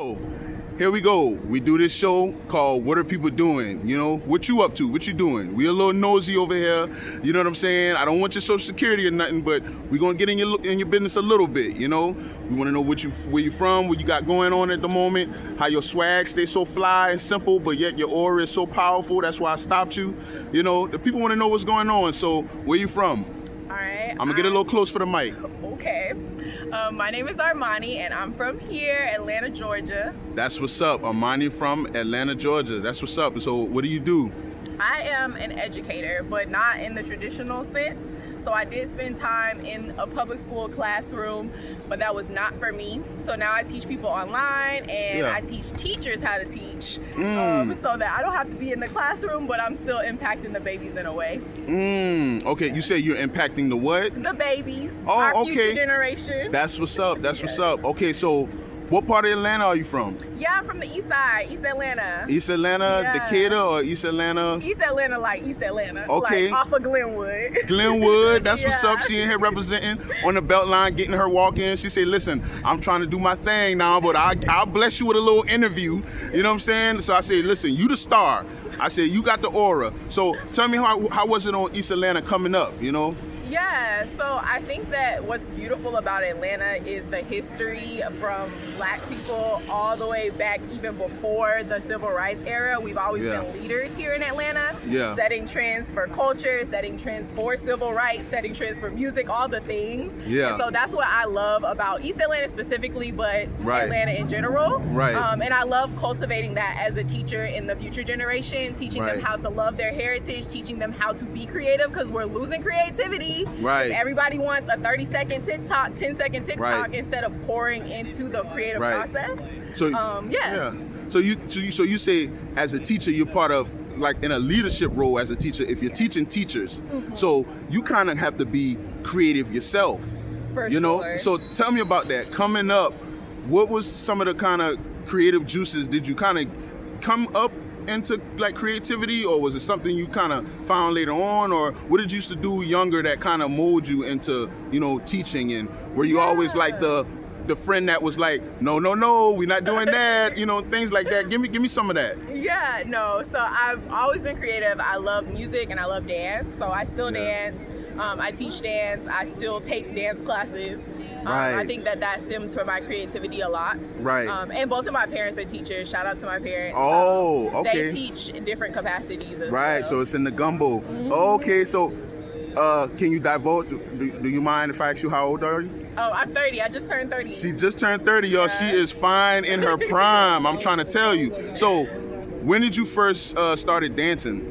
Oh, here we go. We do this show called What Are People Doing? You know, what you up to? What you doing? We a little nosy over here. You know what I'm saying? I don't want your social security or nothing, but we're going to get in your business a little bit, you know? We want to know where you from, what you got going on at the moment, how your swag stays so fly and simple, but yet your aura is so powerful. That's why I stopped you. You know, the people want to know what's going on. So where you from? All right. I'm going to get a little close for the mic. Okay. My name is Armani, and I'm from here, Atlanta, Georgia. That's what's up. Armani from Atlanta, Georgia. That's what's up. So what do you do? I am an educator, but not in the traditional sense. So I did spend time in a public school classroom, but that was not for me. So now I teach people online, and I teach teachers how to teach, so that I don't have to be in the classroom, but I'm still impacting the babies in a way. Okay, you say you're impacting the what? The babies. Oh, our okay. future generation. That's what's up. That's what's up. Okay, so what part of Atlanta are you from? Yeah, I'm from the east side, East Atlanta. East Atlanta, Yeah. Decatur, or East Atlanta? East Atlanta, like East Atlanta. Okay. Like off of Glenwood. Glenwood, that's what's Yeah. up. She in here representing on the belt line, getting her walk in. She said, listen, I'm trying to do my thing now, but I'll bless you with a little interview. You know what I'm saying? So I said, listen, you the star. I said, you got the aura. So tell me how was it on East Atlanta coming up, you know? Yeah, so I think that what's beautiful about Atlanta is the history from Black people all the way back even before the Civil Rights era. We've always been leaders here in Atlanta, setting trends for culture, setting trends for civil rights, setting trends for music, all the things. Yeah. And so that's what I love about East Atlanta specifically, but Atlanta in general. Right. And I love cultivating that as a teacher in the future generation, teaching them how to love their heritage, teaching them how to be creative, because we're losing creativity. Right. Everybody wants a 30-second TikTok, 10-second TikTok instead of pouring into the creative process. So So you say as a teacher you're part of, like, in a leadership role as a teacher, if you're teaching teachers. So you kind of have to be creative yourself. For you know? sure. So tell me about that. Coming up, what was some of the kind of creative juices? Did you kind of come up into like creativity, or was it something you kind of found later on, or what did you used to do younger that kind of mold you into, you know, teaching? And were you always like the friend that was like, no, we're not doing that, you know, things like that? Give me some of that. Yeah, no. So I've always been creative. I love music and I love dance. So I still dance. I teach dance. I still take dance classes. I think that stems from my creativity a lot. Right. And both of my parents are teachers. Shout out to my parents. Oh, okay. They teach in different capacities as well. So it's in the gumbo. Okay, so can you divulge? Do you mind if I ask you how old are you? Oh, I'm 30. I just turned 30. She just turned 30, y'all. She is fine in her prime. I'm trying to tell you. So when did you first started dancing?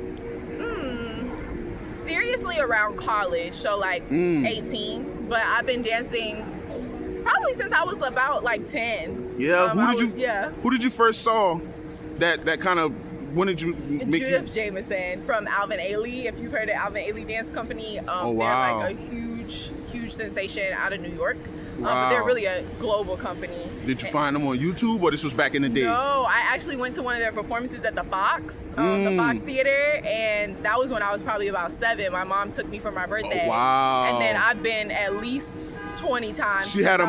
Seriously, around college, so like 18. But I've been dancing probably since I was about like 10. Yeah. Who did you first saw that kind of? When did you make Judith Jameson from Alvin Ailey? If you've heard of Alvin Ailey Dance Company, oh, wow. They're like a huge sensation out of New York. But they're really a global company. Did you find them on YouTube, or this was back in the day? No, I actually went to one of their performances at the Fox, the Fox Theater, and that was when I was probably about 7. My mom took me for my birthday. Oh, wow. And then I've been at least 20 times She had a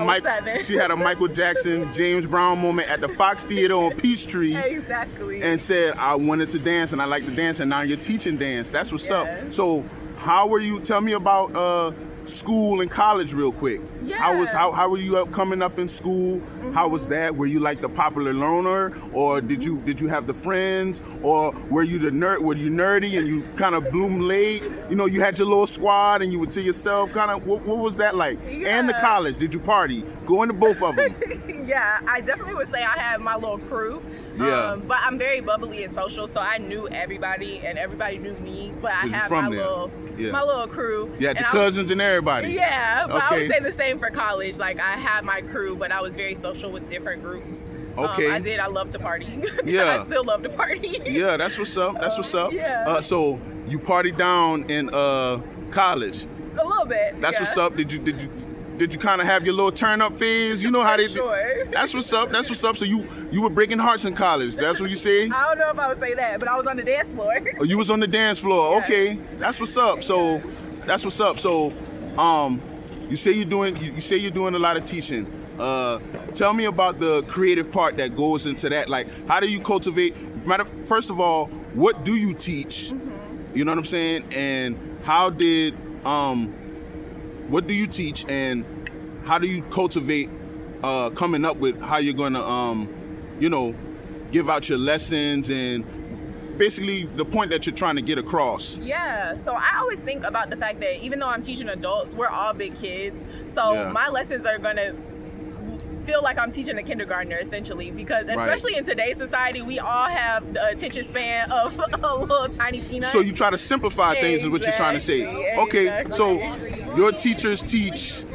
Michael Jackson, James Brown moment at the Fox Theater on Peachtree. Exactly. And said, I wanted to dance and I like to dance, and now you're teaching dance. That's what's up. So how were you? Tell me about school and college real quick. Yeah. How were you coming up in school? How was that? Were you like the popular learner, or did you have the friends, or were you the nerd? Were you nerdy and you kind of bloomed late? You know, you had your little squad and you were to yourself. Kind of what was that like? Yeah. And the college, did you party? Go into both of them. Yeah, I definitely would say I had my little crew. Yeah. But I'm very bubbly and social, so I knew everybody and everybody knew me. But I have my little crew. You had your cousins and everybody. Yeah, but I would say the same for college. Like, I had my crew, but I was very social with different groups. Okay. I love to party. Yeah. I still love to party. Yeah, that's what's up. That's what's up. Yeah. So you partied down in college. A little bit. That's what's up. Did you kind of have your little turn up phase? You know how they do. Sure. That's what's up. That's what's up. So you were breaking hearts in college. That's what you say? I don't know if I would say that, but I was on the dance floor. Oh, you was on the dance floor. Yeah. Okay. That's what's up. So that's what's up. So you say you're doing a lot of teaching. Tell me about the creative part that goes into that. Like, how do you cultivate? First of all, what do you teach? You know what I'm saying? And how did what do you teach? And how do you cultivate coming up with how you're gonna give out your lessons and basically the point that you're trying to get across? Yeah, so I always think about the fact that even though I'm teaching adults, we're all big kids. So my lessons are gonna feel like I'm teaching a kindergartner essentially, because especially in today's society, we all have the attention span of a little tiny peanut. So you try to simplify things is what you're trying to say. Okay, so your teachers teach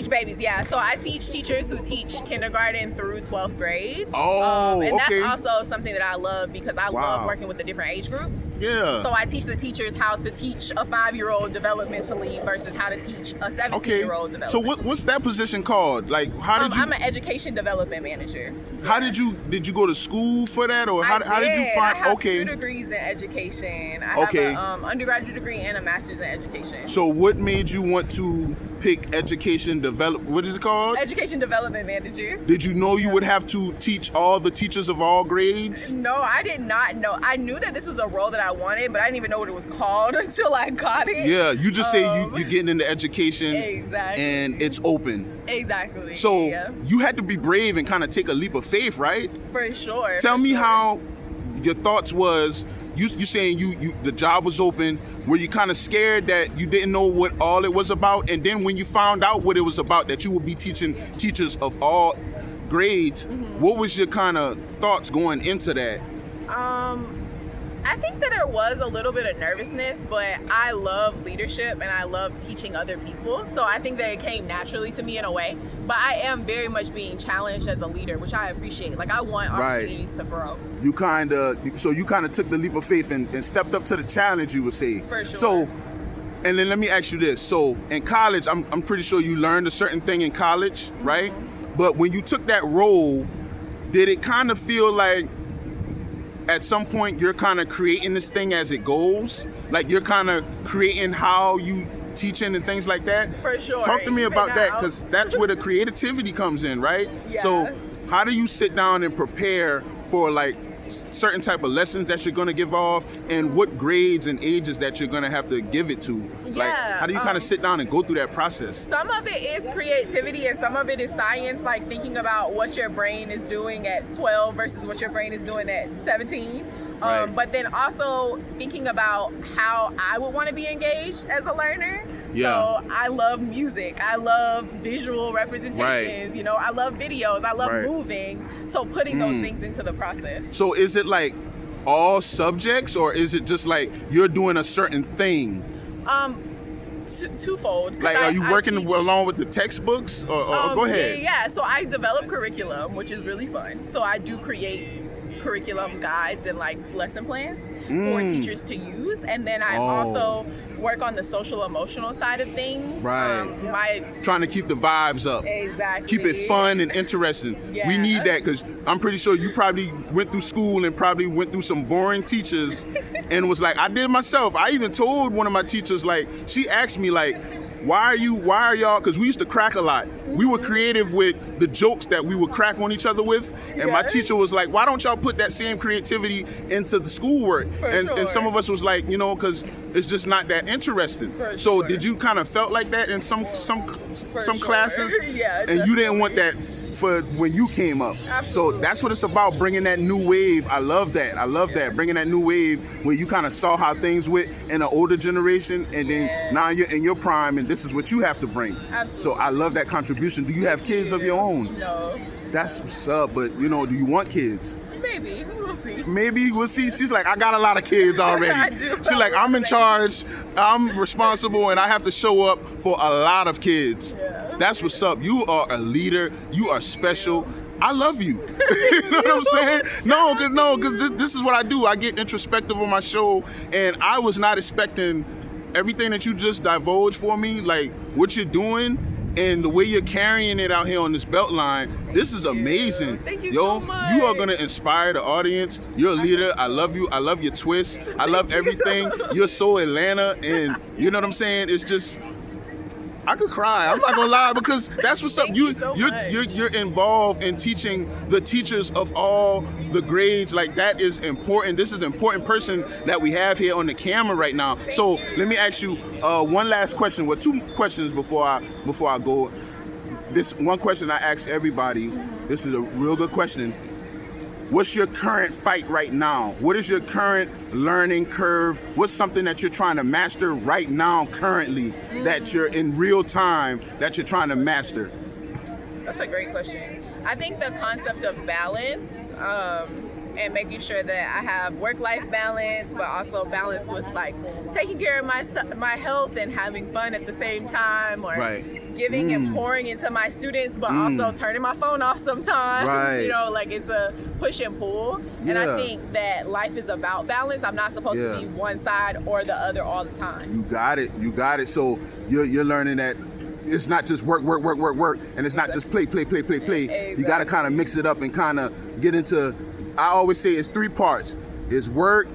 babies, yeah. So I teach teachers who teach kindergarten through 12th grade. And that's also something that I love because I love working with the different age groups. Yeah. So I teach the teachers how to teach a 5-year-old developmentally versus how to teach a 17-year-old developmentally. So what's that position called? Like, how did you? I'm an education development manager. How did you go to school for that, or how did you find? I have 2 degrees in education. I have an undergraduate degree and a master's in education. So what made you want to pick education develop? What is it called? Education development manager. Did you know you would have to teach all the teachers of all grades? No, I did not know. I knew that this was a role that I wanted, but I didn't even know what it was called until I got it. Yeah, you just say you're getting into education, and it's open. Exactly. So you had to be brave and kind of take a leap of faith, right? For sure. Tell me how your thoughts was. You saying you the job was open. Were you kind of scared that you didn't know what all it was about? And then when you found out what it was about, that you would be teaching teachers of all grades, what was your kind of thoughts going into that? I think that there was a little bit of nervousness, but I love leadership and I love teaching other people. So I think that it came naturally to me in a way. But I am very much being challenged as a leader, which I appreciate. Like, I want opportunities to grow. You kind of took the leap of faith and stepped up to the challenge, you would say. For sure. So, and then let me ask you this. So in college, I'm pretty sure you learned a certain thing in college, right? But when you took that role, did it kind of feel like at some point you're kind of creating this thing as it goes? Like, you're kind of creating how you teaching and things like that? For sure. Talk to me about that, because that's where the creativity comes in, right? Yeah. So how do you sit down and prepare for like certain type of lessons that you're going to give off, and what grades and ages that you're going to have to give it to? Like, how do you kind of sit down and go through that process? Some of it is creativity and some of it is science, like thinking about what your brain is doing at 12 versus what your brain is doing at 17. But then also thinking about how I would want to be engaged as a learner. So I love music. I love visual representations. You know, I love videos. I love moving. So putting those things into the process. So is it like all subjects, or is it just like you're doing a certain thing? Twofold. Like, are you working along with the textbooks, or go ahead? Yeah. So I develop curriculum, which is really fun. So I do create curriculum guides and like lesson plans for teachers to use, and then I also work on the social emotional side of things. Trying to keep the vibes up. Exactly. Keep it fun and interesting. We need that, because I'm pretty sure you probably went through school and probably went through some boring teachers and was like, I did myself. I even told one of my teachers, like, she asked me like, why are y'all, because we used to crack a lot. We were creative with the jokes that we would crack on each other with. And my teacher was like, why don't y'all put that same creativity into the schoolwork? And some of us was like, you know, because it's just not that interesting. So did you kind of felt like that in some classes? Yeah. And you didn't want that for when you came up. Absolutely. So that's what it's about, bringing that new wave. I love that. That. Bringing that new wave where you kind of saw how things went in an older generation, and then now you're in your prime, and this is what you have to bring. Absolutely. So I love that contribution. Do you have kids of your own? No. That's what's up, but you know, do you want kids? Maybe. We'll see. Maybe we'll see. She's like, I got a lot of kids already. I do. She's like, I'm in charge, I'm responsible, and I have to show up for a lot of kids. That's what's up. You are a leader. You are special. I love you. You know what I'm saying? No, because this is what I do. I get introspective on my show, and I was not expecting everything that you just divulged for me, like what you're doing and the way you're carrying it out here on this belt line. This is amazing. Thank you so much. You are going to inspire the audience. You're a leader. I love you. I love your twist. I love everything. You're so Atlanta, and you know what I'm saying? It's just, I could cry. I'm not gonna lie, because that's what's up. Thank you so much. You're involved in teaching the teachers of all the grades. Like, that is important. This is an important person that we have here on the camera right now. So let me ask you one last question. Well, two questions before I go. This one question I ask everybody. This is a real good question. What's your current fight right now? What is your current learning curve? What's something that you're trying to master right now, currently, that you're in real time, that you're trying to master? That's a great question. I think the concept of balance and making sure that I have work-life balance, but also balance with like taking care of my health and having fun at the same time, or giving and pouring into my students, but also turning my phone off sometimes. You know, like it's a push and pull. And I think that life is about balance. I'm not supposed to be one side or the other all the time. You got it. So you're learning that it's not just work, and it's not just play. Exactly. You got to kind of mix it up and kind of get into. I always say it's three parts. It's work,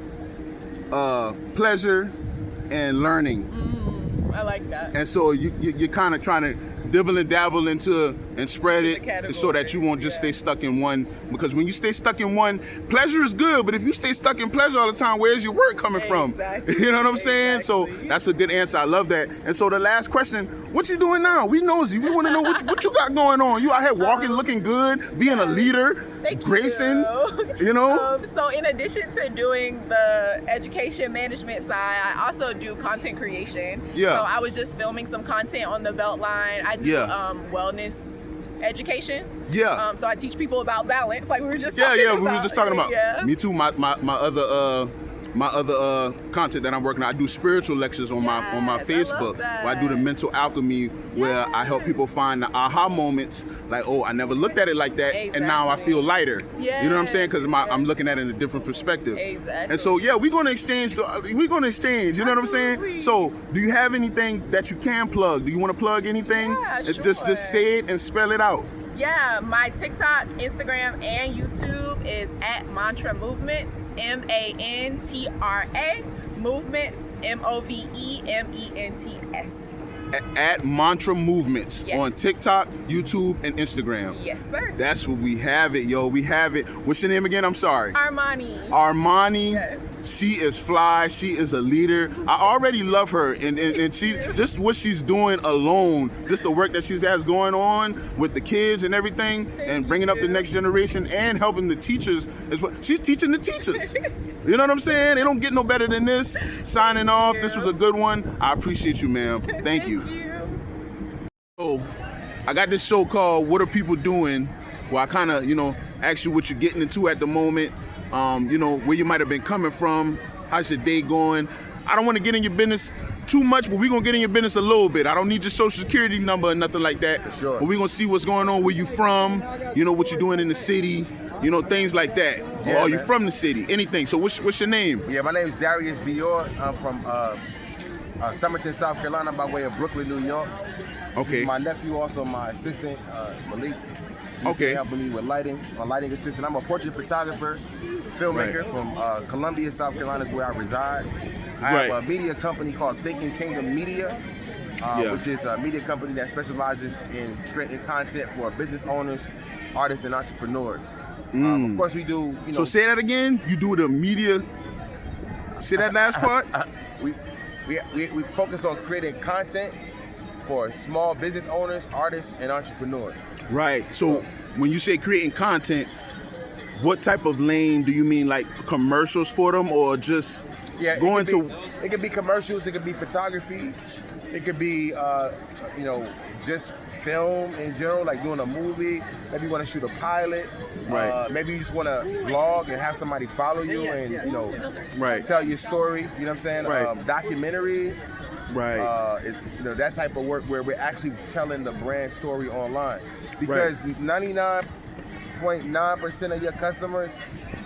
pleasure, and learning. I like that. And so you're kind of trying to dibble and dabble into and spread it so that you won't just stay stuck in one. Because when you stay stuck in one, pleasure is good, but if you stay stuck in pleasure all the time, where's your work coming from? You know what I'm saying? So that's a good answer. I love that. And so the last question, what you doing now? We nosy. We want to know what you got going on. You out here walking, looking good, being a leader, gracing, you know? So in addition to doing the education management side, I also do content creation. So I was just filming some content on the Beltline. I do wellness education. So I teach people about balance, like we were just talking about. We were just talking about. Me too. My other content that I'm working on, I do spiritual lectures on my Facebook, where I do the mental alchemy, where I help people find the aha moments, like, oh, I never looked at it like that, and now I feel lighter. You know what I'm saying? Because I'm looking at it in a different perspective. And so we're gonna exchange. You know what I'm saying? So do you have anything that you can plug? Do you want to plug anything? Just say it and spell it out. Yeah, my TikTok, Instagram, and YouTube is at Mantra Movements, MANTRA Movements, MOVEMENTS. At Mantra Movements on TikTok, YouTube, and Instagram. Yes, sir. That's what we have it, yo. We have it. What's your name again? I'm sorry. Armani. Armani. Yes. She is fly. She is a leader. I already love her, and she just what she's doing alone, just the work that she has going on with the kids and everything, and bringing up the next generation and helping the teachers as well. She's teaching the teachers. You know what I'm saying? They don't get no better than this. Signing off. This was a good one. I appreciate you, ma'am. Thank you. So, I got this show called What Are People Doing? Where I kind of, ask you what you're getting into at the moment. Where you might have been coming from. How's your day going? I don't want to get in your business too much, but we're going to get in your business a little bit. I don't need your social security number or nothing like that. For sure. But we're going to see what's going on, where you from, what you're doing in the city, things like that. Yeah, or you from the city, anything. So what's your name? Yeah, my name is Darius Dior. I'm from Summerton, South Carolina, by way of Brooklyn, New York. Okay. My nephew, also my assistant, Malik. He's helping me with lighting. My lighting assistant. I'm a portrait photographer, filmmaker from Columbia, South Carolina is where I reside. I have a media company called Thinking Kingdom Media, which is a media company that specializes in creating content for business owners, artists, and entrepreneurs. Of course, we do. So say that again. You do the media. Say that last part. We focus on creating content for small business owners, artists, and entrepreneurs. Right. So when you say creating content, what type of lane do you mean? Like commercials for them, or just going to? It could be commercials. It could be photography. It could be just film in general, like doing a movie. Maybe you want to shoot a pilot. Maybe you just want to vlog and have somebody follow you and tell your story. You know what I'm saying? Documentaries. That type of work where we're actually telling the brand story online, because 99.9% of your customers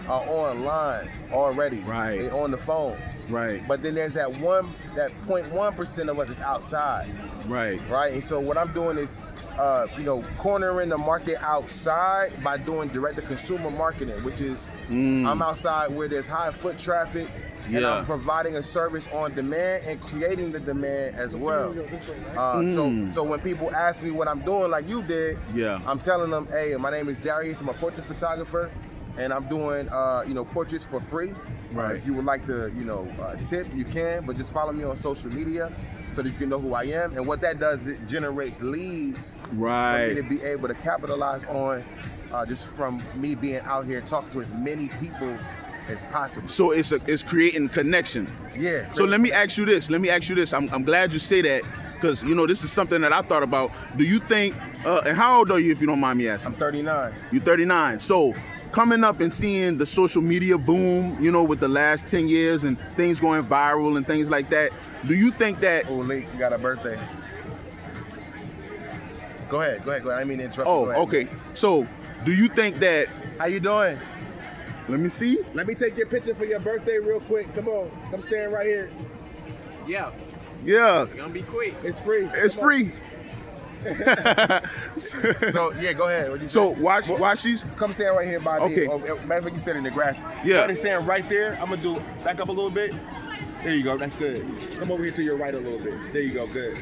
are online already. They're on the phone. But then there's that 0.1% of us is outside. And so what I'm doing is cornering the market outside by doing direct-to-consumer marketing, which is I'm outside where there's high foot traffic, and I'm providing a service on demand and creating the demand as well. So when people ask me what I'm doing, like you did, I'm telling them, hey, my name is Darius. I'm a portrait photographer, and I'm doing portraits for free. Right. If you would like to, tip, you can, but just follow me on social media so that you can know who I am. And what that does, it generates leads for me to be able to capitalize on just from me being out here talking to as many people as possible. So it's creating connection. Yeah. So let me ask you this. I'm glad you say that, because this is something that I thought about. Do you think? And how old are you, if you don't mind me asking? I'm 39. You're 39. So coming up and seeing the social media boom, with the last 10 years and things going viral and things like that, do you think that? Oh, Link, you got a birthday. Go ahead. I didn't mean to interrupt you. Oh, okay. So do you think that? How you doing? Let me see. Let me take your picture for your birthday real quick. Come on. Come stand right here. Yeah. Yeah. It's gonna be quick. It's free. It's free. So yeah, go ahead. What you So say? why she's Come stand right here by me. Okay. Oh, matter of fact, you stand in the grass. Yeah. Go ahead and stand right there. I'm gonna do back up a little bit. There you go. That's good. Come over here to your right a little bit. There you go. Good.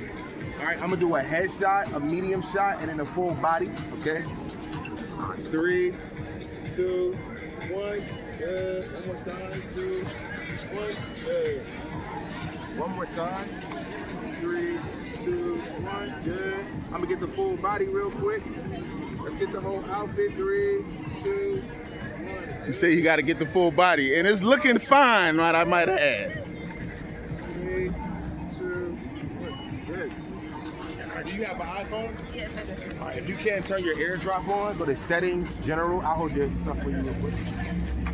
All right. I'm gonna do a head shot, a medium shot, and then a full body. Okay. 3, 2, 1. Good. One more time. 2, 1. Good. One more time. 3, 2, 1. Good. I'm gonna get the full body real quick. Let's get the whole outfit. 3, 2, 1. you say you got to get the full body, and it's looking fine, right? I might add. 3, 2, 1. Good. Do you have an iPhone? Yes, I do. All right, if you can't turn your AirDrop on, go to settings, general. I'll hold your stuff for you real quick.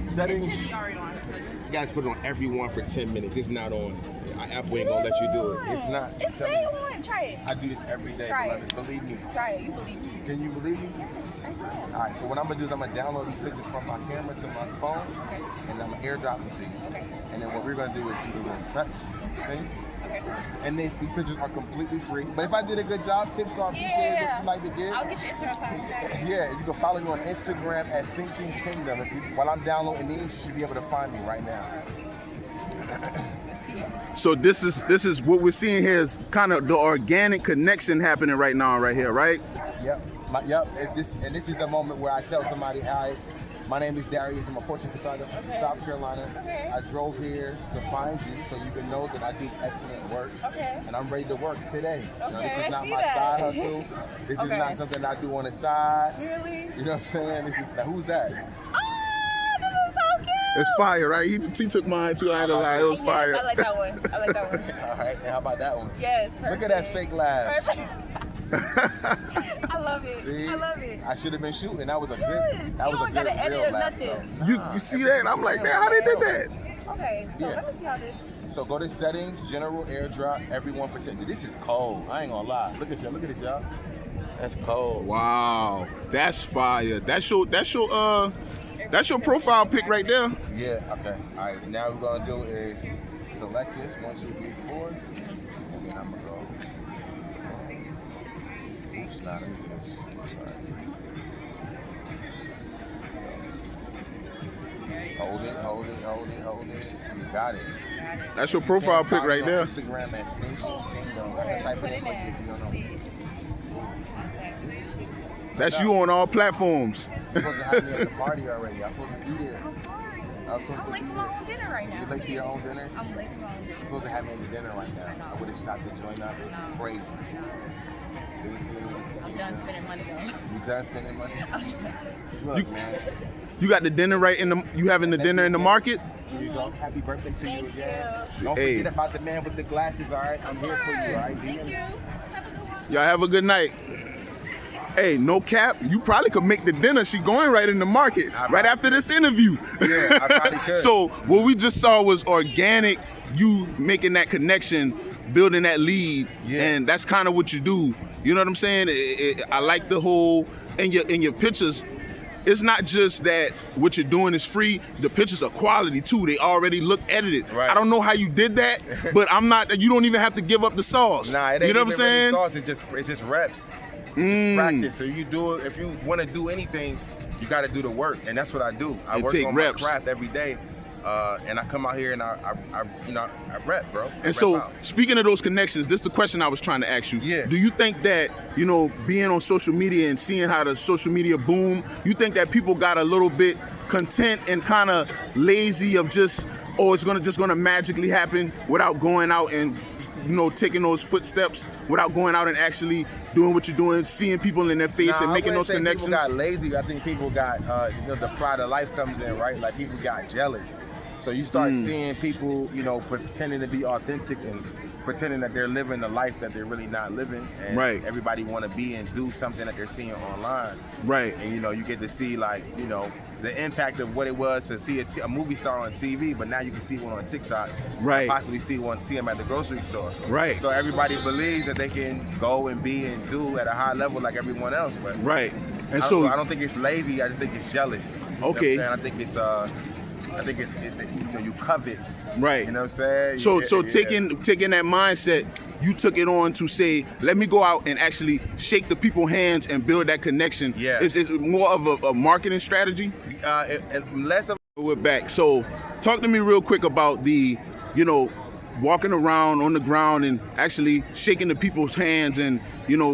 Settings. It should be already on, so just. You guys put it on everyone for 10 minutes. It's not on. Apple ain't gonna let you do it. It's not. It's stay on. Try it. I do this every day, Try beloved. it. Believe me. Try it. You believe me? Can you believe me? All right, so what I'm gonna do is I'm gonna download these pictures from my camera to my phone, and I'm gonna AirDrop them to you. Okay. And then what we're gonna do is do a little touch thing. Okay. And these pictures are completely free. But if I did a good job, tips are appreciated if you like to give. I'll get your Instagram story. Yeah, you can follow me on Instagram at Thinking Kingdom. While I'm downloading these, you should be able to find me right now. So this is what we're seeing here is kind of the organic connection happening right now, right here, right? Yep. This is the moment where I tell somebody, hi, my name is Darius. I'm a portrait photographer from South Carolina. Okay. I drove here to find you so you can know that I do excellent work. Okay. And I'm ready to work today. Okay, This is I not see my that. side hustle. This is not something I do on the side. Really? You know what I'm saying? Now, who's that? Oh, this is so cute. It's fire, right? He took mine too. I ain't gonna lie, it was Yes, fire. I like that one. All right, and how about that one? Yes, perfect. Look at that fake laugh. Perfect. I love it. See? I love it. I should have been shooting. That was a Yes, good. That you was a don't gotta good edit real or laugh, nothing. though. You see that? I'm like, man, how they did that? Okay, so Yeah. let me see how this. So go to settings, general AirDrop, everyone for 10. This is cold. I ain't gonna lie. Look at y'all. Look at this, y'all. That's cold. Wow, that's fire. That's your profile pic right there. Yeah. Okay. All right. Now what we're gonna do is select this 1, 2, 3, 4, and then I'm gonna go. Oops, not let me do this. Sorry. Hold it, hold it, hold it, hold it. You got it. That's your profile pic right there. Instagram at Thinking Kingdom. I can type it in for you if you don't know. That's you on all platforms. You're supposed to have me at the party already. I'm supposed to be there. I'm sorry. I was supposed I'm to late be to my there. own dinner right now. You're late to your own dinner? I'm late to my own dinner. You're supposed to have me at the dinner right now. I would have shot the joint up. It was crazy. It was I'm done spending money though. You done spending money? Look, man. You got the dinner right in the. You having the dinner in the market? Here you go. Happy birthday to you Thank again. you. Don't Hey. forget about the man with the glasses, all right? I'm here for you, all right? Thank you. Have a good one. Y'all have a good night. Hey, no cap. You probably could make the dinner. She going right in the market right after this interview. Yeah, I probably could. So what we just saw was organic. You making that connection, building that lead, and that's kind of what you do. You know what I'm saying? I like the whole in your pictures. It's not just that what you're doing is free. The pictures are quality too. They already look edited. Right. I don't know how you did that, but I'm not. You don't even have to give up the sauce. Nah, it ain't you know what I'm even really saying? sauce. It's just reps. Just practice. So you do it. If you want to do anything, you got to do the work, and that's what I do. I work on reps. my craft every day. And I come out here and I rep, bro. And so, speaking of those connections, this is the question I was trying to ask you. Yeah. Do you think that, being on social media and seeing how the social media boom, you think that people got a little bit content and kind of lazy of just, it's gonna magically happen without going out and, taking those footsteps, without going out and actually doing what you're doing, seeing people in their face and making those connections? People got lazy. I think people got, the pride of life comes in, right? Like people got jealous. So you start seeing people, pretending to be authentic and pretending that they're living the life that they're really not living. And everybody want to be and do something that they're seeing online. Right. And, you get to see, the impact of what it was to see a movie star on TV, but now you can see one on TikTok. Right. Possibly see him at the grocery store. Right. So everybody believes that they can go and be and do at a high level like everyone else. But right. And I don't think it's lazy. I just think it's jealous. Okay. You know what I'm saying? I think it's you covet. Right. You know what I'm saying? So taking that mindset, you took it on to say, let me go out and actually shake the people's hands and build that connection. Yeah. Is it more of a marketing strategy? Less of. We're back. So talk to me real quick about the, walking around on the ground and actually shaking the people's hands and,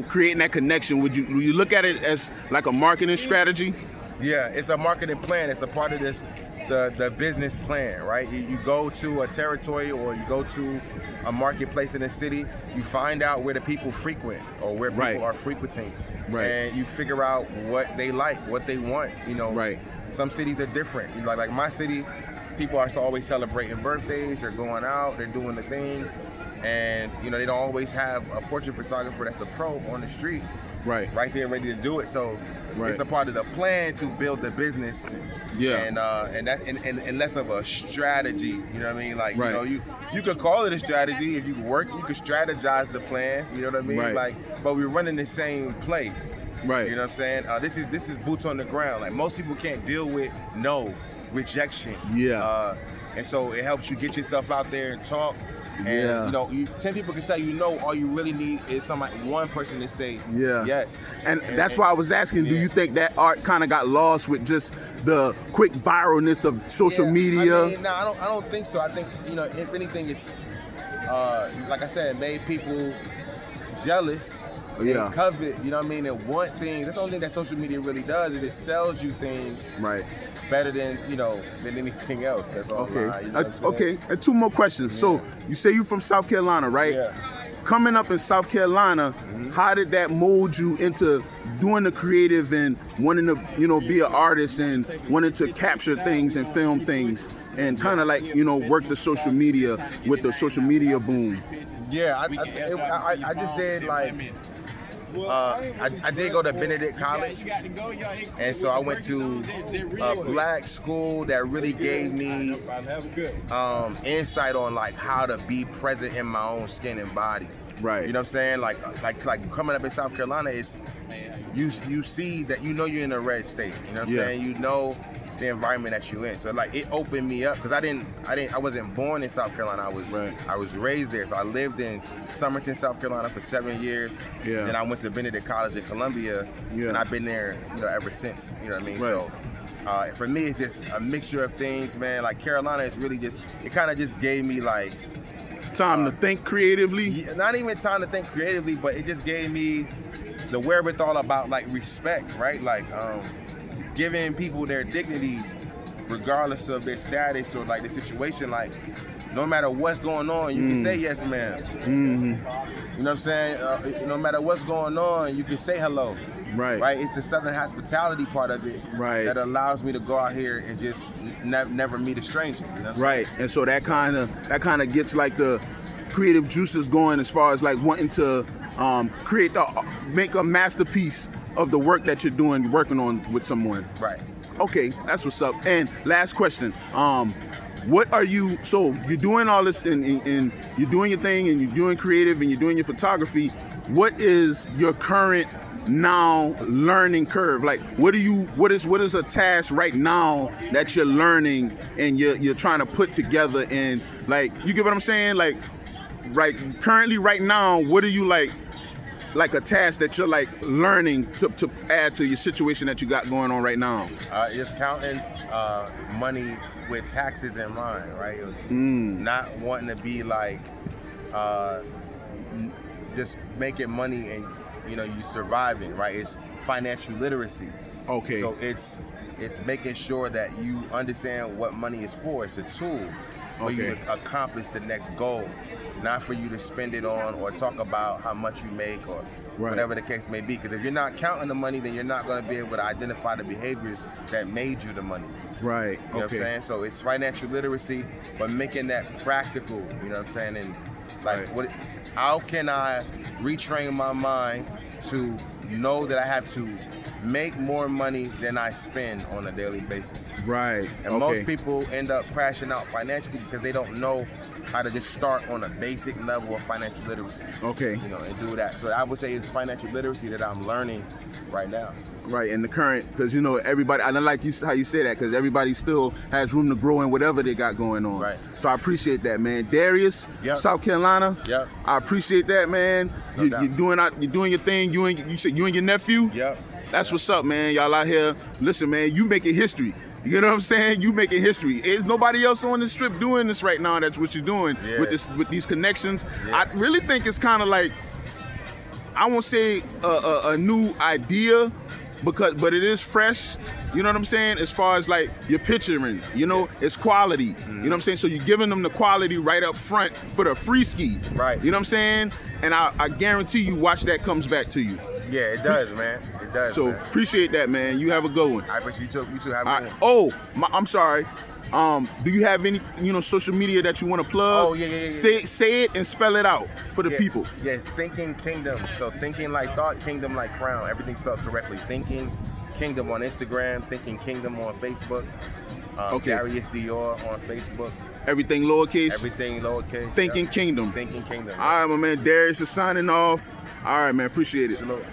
creating that connection. Would you look at it as like a marketing strategy? Yeah, it's a marketing plan. It's a part of this, the business plan, right? You go to a territory or you go to a marketplace in a city, you find out where the people frequent or where people are frequenting. Right. And you figure out what they like, what they want, Right. Some cities are different. Like my city, people are always celebrating birthdays, they're going out, they're doing the things. And, they don't always have a portrait photographer that's a pro on the street. Right there ready to do it. So it's a part of the plan to build the business. Yeah. And less of a strategy. You know what I mean? Like, you could call it a strategy. If you work, you could strategize the plan. You know what I mean? Right. But we're running the same play. Right. You know what I'm saying? This is boots on the ground. Like most people can't deal with rejection. Yeah. And so it helps you get yourself out there and talk. And 10 people can tell all you really need is one person to say yes. And that's why I was asking, do you think that art kind of got lost with just the quick viralness of social media? No, I don't think so. I think, if anything, it's like I said, it made people jealous. And covet, you know what I mean, and want things. That's the only thing that social media really does, is it sells you things better than than anything else. That's all. Okay. And two more questions. So you say you're from South Carolina, right? Yeah. Coming up in South Carolina, how did that mold you into doing the creative and wanting to be an artist and wanting to capture things and film things and kind of work the social media with the social media boom? Yeah, I just did I did go to Benedict College, and so I went to a black school that really gave me insight on how to be present in my own skin and body. Right. You know what I'm saying? Like coming up in South Carolina, it's you see that you're in a red state. You know what I'm saying? The environment that you're in. So it opened me up because I wasn't born in South Carolina. I was raised there. So I lived in Summerton, South Carolina for 7 years. Yeah. Then I went to Benedict College in Columbia, and I've been there, ever since. You know what I mean? Right. So for me, it's just a mixture of things, man. Like Carolina is really it kind of just gave me time to think creatively. Not even time to think creatively, but it just gave me the wherewithal about respect, right? Giving people their dignity regardless of their status or the situation. No matter what's going on, you can say yes, ma'am. Mm-hmm. You know what I'm saying? No matter what's going on, you can say hello. Right. It's the Southern hospitality part of it that allows me to go out here and just never meet a stranger. You know what I'm saying? And so that kind of gets the creative juices going as far as wanting to make a masterpiece of the work that you're doing, working on with someone. Right. Okay, that's what's up. And last question, what are you, so you're doing all this and you're doing your thing and you're doing creative and you're doing your photography. What is your current now learning curve? What is a task right now that you're learning and you're trying to put together and you get what I'm saying? Currently right now, what are you like a task that you're like learning to add to your situation that you got going on right now? It's counting money with taxes in mind, right? Not wanting to be like just making money and you surviving, right? It's financial literacy. Okay. So it's making sure that you understand what money is for. It's a tool for you to accomplish the next goal, not for you to spend it on or talk about how much you make or whatever the case may be. Because if you're not counting the money, then you're not going to be able to identify the behaviors that made you the money. Right. You know what I'm saying? So it's financial literacy, but making that practical, you know what I'm saying? And like, how can I retrain my mind to know that I have to make more money than I spend on a daily basis? Right. And most people end up crashing out financially because they don't know how to just start on a basic level of financial literacy. Okay. And do that. So I would say it's financial literacy that I'm learning right now. Right, in the current, because everybody, I like how you say that, because everybody still has room to grow in whatever they got going on. Right. So I appreciate that, man. Darius, South Carolina. Yep. I appreciate that, man. No doubt. You're doing your thing. You said you and your nephew. Yep. That's what's up, man. Y'all out here. Listen, man, you making history. You know what I'm saying? You making history. There's nobody else on the strip doing this right now. That's what you're doing with these connections. Yeah. I really think it's kind of like, I won't say a new idea, but it is fresh. You know what I'm saying? As far as like your picturing, it's quality. You know what I'm saying? So you're giving them the quality right up front for the free ski. Right. You know what I'm saying? And I guarantee you, watch that comes back to you. Yeah, it does, man. It does. So man. Appreciate that, man. You have a good one. I appreciate you too. Have a good one. Oh, I'm sorry. Do you have any, social media that you want to plug? Oh, yeah. Say it and spell it out for the people. Yes, Thinking Kingdom. So thinking like thought, kingdom like crown. Everything spelled correctly. Thinking Kingdom on Instagram, Thinking Kingdom on Facebook. Darius Dior on Facebook. Everything lowercase? Everything lowercase. Thinking Kingdom. Thinking Kingdom. All right, my man. Darius is signing off. All right, man. Appreciate it. Salute.